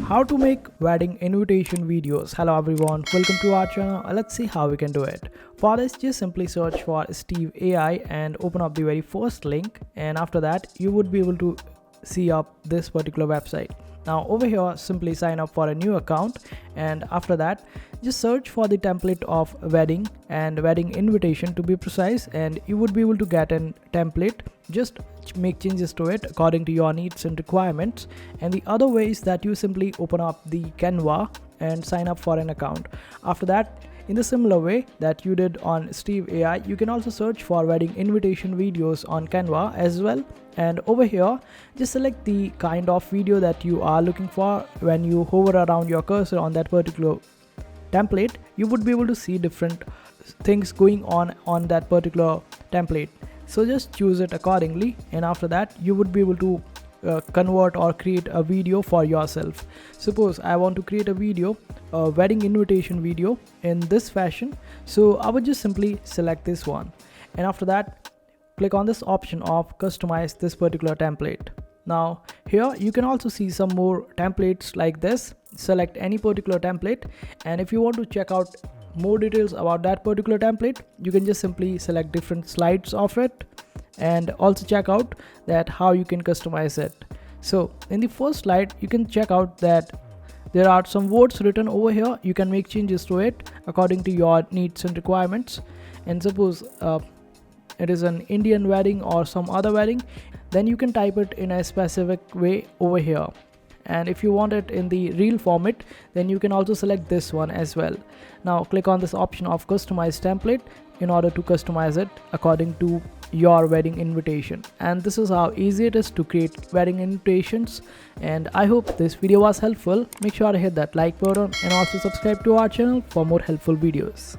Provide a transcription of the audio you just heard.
How to make wedding invitation videos. Hello everyone, welcome to our channel. Let's see how we can do it. For this, just simply search for Steve AI and open up the very first link, and after that you would be able to see up this particular website. Now over here, simply sign up for a new account, and after that just search for the template of wedding and wedding invitation to be precise, and you would be able to get a template. Just make changes to it according to your needs and requirements. And the other way is that you simply open up the Canva and sign up for an account. After that, in the similar way that you did on Steve AI, you can also search for wedding invitation videos on Canva as well. And over here, just select the kind of video that you are looking for. When you hover around your cursor on that particular template, you would be able to see different things going on that particular template. So just choose it accordingly, and after that you would be able to convert or create a video for yourself. Suppose I want to create a video, a wedding invitation video in this fashion, so I would just simply select this one, and after that click on this option of customize this particular template. Now here you can also see some more templates like this. Select any particular template, and if you want to check out more details about that particular template, you can just simply select different slides of it and also check out that how you can customize it. So in the first slide, you can check out that there are some words written over here. You can make changes to it according to your needs and requirements. And suppose it is an Indian wedding or some other wedding, then you can type it in a specific way over here. And if you want it in the reel format, then you can also select this one as well. Now click on this option of customize template in order to customize it according to your wedding invitation. And this is how easy it is to create wedding invitations. And I hope this video was helpful. Make sure to hit that like button and also subscribe to our channel for more helpful videos.